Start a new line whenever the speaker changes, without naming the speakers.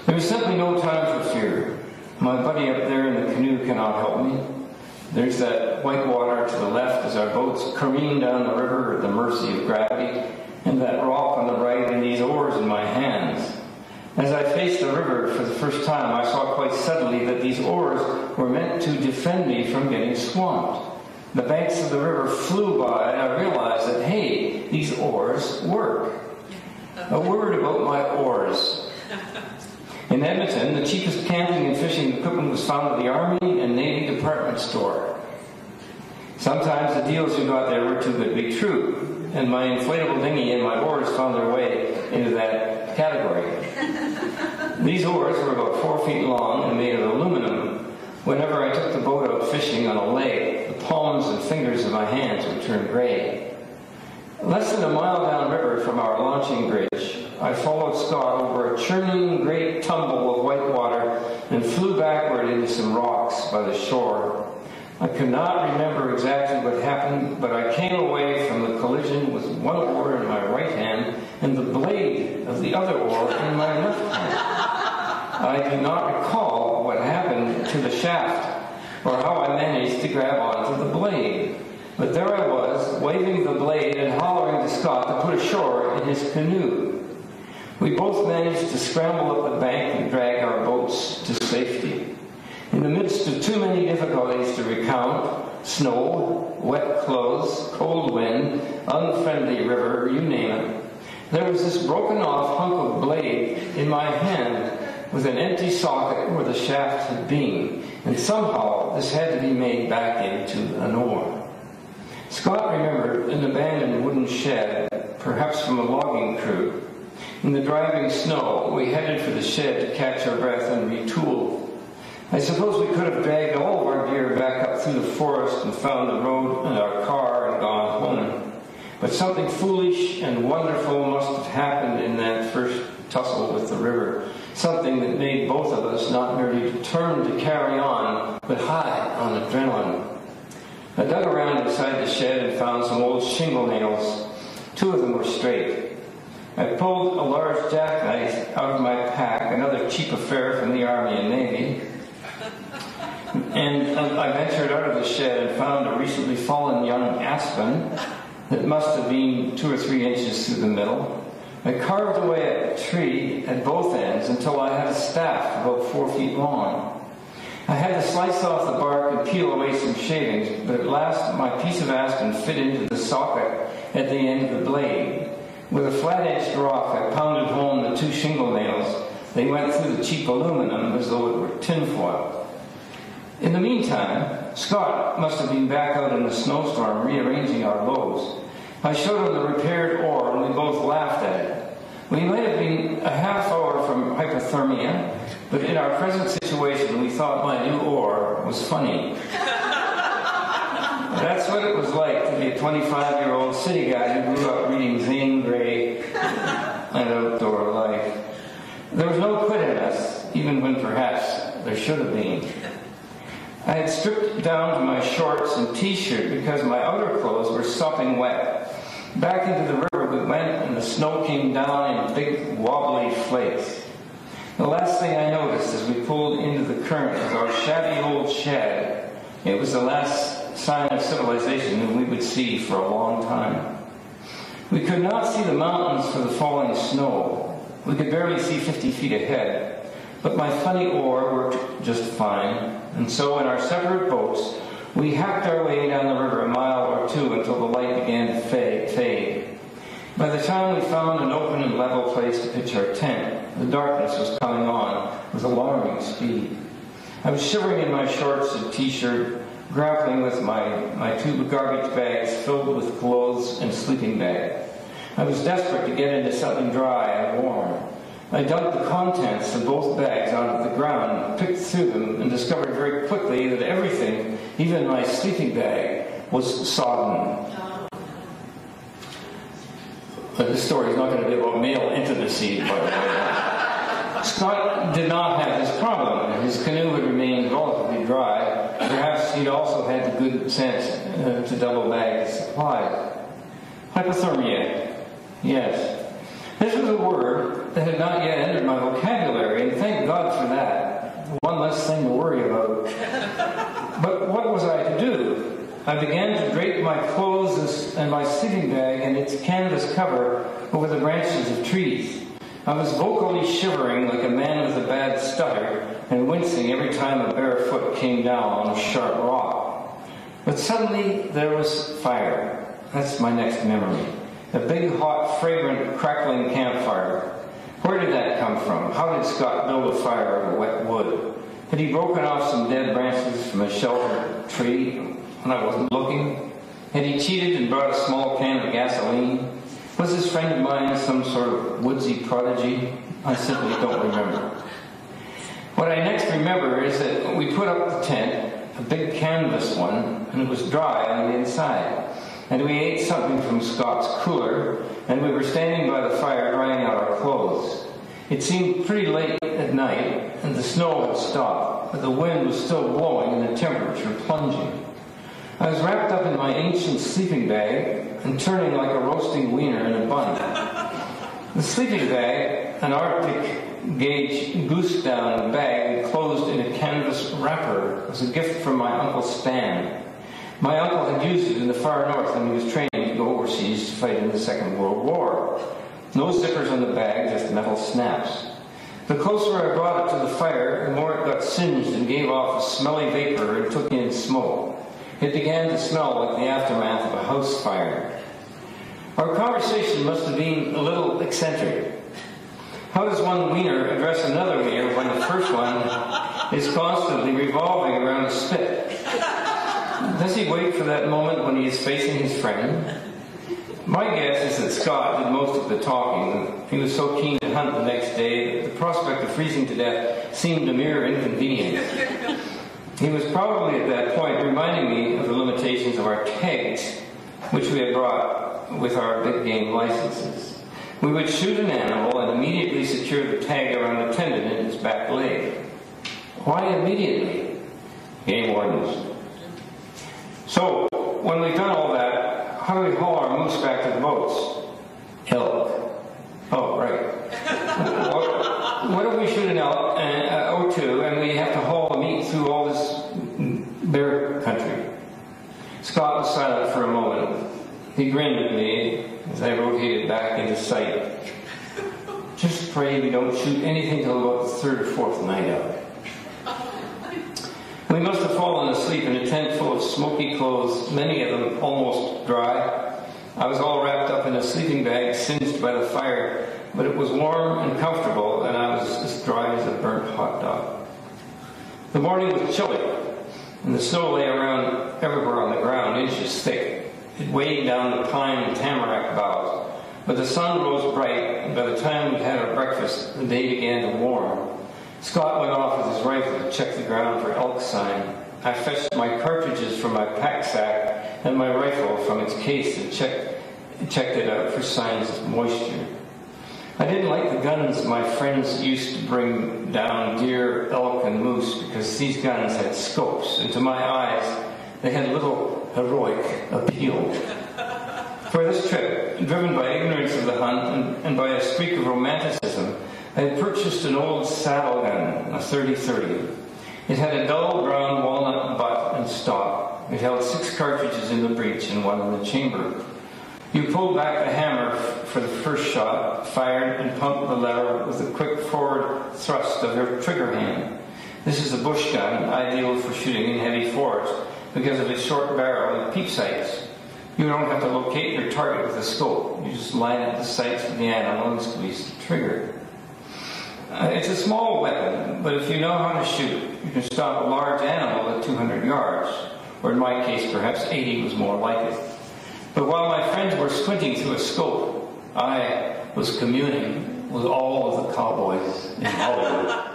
There is simply no time for fear. My buddy up there in the canoe cannot help me. There's that white water to the left as our boats careen down the river at the mercy of gravity, and that rock on the right and these oars in my hands. As I faced the river for the first time, I saw quite suddenly that these oars were meant to defend me from getting swamped. The banks of the river flew by, and I realized that, hey, these oars work. A word about my oars. In Edmonton, the cheapest camping and fishing equipment was found at the Army and Navy department store. Sometimes the deals you got there were too good to be true, and my inflatable dinghy and my oars found their way into that category. These oars were about 4 feet long and made of aluminum. Whenever I took the boat out fishing on a lake, the palms and fingers of my hands would turn gray. Less than a mile downriver from our launching bridge, I followed Scott over a churning great tumble of white water and flew backward into some rocks by the shore. I could not remember exactly what happened, but I came away from the collision with one oar in my right hand and the blade of the other oar in my left hand. I do not recall what happened to the shaft or how I managed to grab onto the blade. But there I was, waving the blade and hollering to Scott to put ashore in his canoe. We both managed to scramble up the bank and drag our boats to safety. In the midst of too many difficulties to recount, snow, wet clothes, cold wind, unfriendly river, you name it, there was this broken off hunk of blade in my hand with an empty socket where the shaft had been, and somehow this had to be made back into an oar. Scott remembered an abandoned wooden shed, perhaps from a logging crew. In the driving snow, we headed for the shed to catch our breath and retool. I suppose we could have dragged all of our gear back up through the forest and found the road and our car and gone home. But something foolish and wonderful must have happened in that first tussle with the river. Something that made both of us not merely determined to carry on, but high on adrenaline. I dug around inside the shed and found some old shingle nails. 2 of them were straight. I pulled a large jackknife out of my pack, another cheap affair from the Army and Navy. And I ventured out of the shed and found a recently fallen young aspen that must have been 2 or 3 inches through the middle. I carved away at a tree at both ends until I had a staff about 4 feet long. I had to slice off the bark and peel away some shavings, but at last my piece of aspen fit into the socket at the end of the blade. With a flat-edged rock, I pounded home the 2 shingle nails. They went through the cheap aluminum as though it were tinfoil. In the meantime, Scott must have been back out in the snowstorm rearranging our loads. I showed him the repaired oar, and we both laughed at it. We might have been a half hour from hypothermia, but in our present situation, we thought my new oar was funny. That's what it was like to be a 25-year-old city guy who grew up reading Zane Grey and Outdoor Life. There was no quit in us, even when perhaps there should have been. I had stripped down to my shorts and t-shirt because my outer clothes were sopping wet. Back into the river we went, and the snow came down in big wobbly flakes. The last thing I noticed as we pulled into the current was our shabby old shed. It was the last sign of civilization that we would see for a long time. We could not see the mountains for the falling snow. We could barely see 50 feet ahead. But my funny oar worked just fine, and so in our separate boats, we hacked our way down the river a mile or 2 until the light began to fade. By the time we found an open and level place to pitch our tent, the darkness was coming on with alarming speed. I was shivering in my shorts and t-shirt, grappling with my 2 garbage bags filled with clothes and sleeping bag. I was desperate to get into something dry and warm. I dumped the contents of both bags onto the ground, picked through them, and discovered very quickly that everything, even my sleeping bag, was sodden. But this story is not going to be about male intimacy, by the way. Scott did not have this problem. His canoe had remained relatively dry. Perhaps he'd also had the good sense to double bag his supplies. Hypothermia. Yes. This was a word that had not yet entered my vocabulary, and thank I began to drape my clothes and my sleeping bag and its canvas cover over the branches of trees. I was vocally shivering like a man with a bad stutter and wincing every time a bare foot came down on a sharp rock. But suddenly there was fire. That's my next memory. A big, hot, fragrant, crackling campfire. Where did that come from? How did Scott build a fire out of wet wood? Had he broken off some dead branches from a sheltered tree when I wasn't looking? Had he cheated and brought a small can of gasoline? Was this friend of mine some sort of woodsy prodigy? I simply don't remember. What I next remember is that we put up the tent, a big canvas one, and it was dry on the inside. And we ate something from Scott's cooler, and we were standing by the fire drying out our clothes. It seemed pretty late at night, and the snow had stopped, but the wind was still blowing and the temperature plunging. I was wrapped up in my ancient sleeping bag and turning like a roasting wiener in a bun. The sleeping bag, an Arctic gauge goose down bag enclosed in a canvas wrapper, was a gift from my Uncle Stan. My uncle had used it in the far north when he was training to go overseas to fight in the Second World War. No zippers on the bag, just metal snaps. The closer I brought it to the fire, the more it got singed and gave off a smelly vapor and took in smoke. It began to smell like the aftermath of a house fire. Our conversation must have been a little eccentric. How does one wiener address another wiener when the first one is constantly revolving around a spit? Does he wait for that moment when he is facing his friend? My guess is that Scott did most of the talking. He was so keen to hunt the next day that the prospect of freezing to death seemed a mere inconvenience. He was probably at that point reminding me of the limitations of our tags, which we had brought with our big game licenses. We would shoot an animal and immediately secure the tag around the tendon in its back leg. Why immediately? Game wardens. So, when we've done all that, how do we haul our moose back to the boats? Elk. Oh, right. What if we shoot an elk, or two, and we have to haul the meat through all this bare country? Scott was silent for a moment. He grinned at me as I rotated back into sight. Just pray we don't shoot anything till about the third or fourth night out. We must have fallen asleep in a tent full of smoky clothes, many of them almost dry. I was all wrapped up in a sleeping bag, singed by the fire, but it was warm and comfortable, and I was as dry as a burnt hot dog. The morning was chilly, and the snow lay around everywhere on the ground, inches thick. It weighed down the pine and tamarack boughs, but the sun rose bright, and by the time we had our breakfast, the day began to warm. Scott went off with his rifle to check the ground for elk sign. I fetched my cartridges from my pack sack and my rifle from its case and checked it out for signs of moisture. I didn't like the guns my friends used to bring down deer, elk, and moose because these guns had scopes, and to my eyes, they had little heroic appeal. For this trip, driven by ignorance of the hunt and by a streak of romanticism, I had purchased an old saddle gun, a 30-30. It had a dull brown walnut butt and stock. It held 6 cartridges in the breech and 1 in the chamber. You pulled back the hammer for the first shot, fired, and pumped the lever with a quick forward thrust of your trigger hand. This is a bush gun, ideal for shooting in heavy forest because of its short barrel and peep sights. You don't have to locate your target with a scope. You just line up the sights with the animal and squeeze the trigger. It's a small weapon, but if you know how to shoot, you can stop a large animal at 200 yards, or in my case, perhaps 80 was more like it. But while my friends were squinting through a scope, I was communing with all of the cowboys in Hollywood.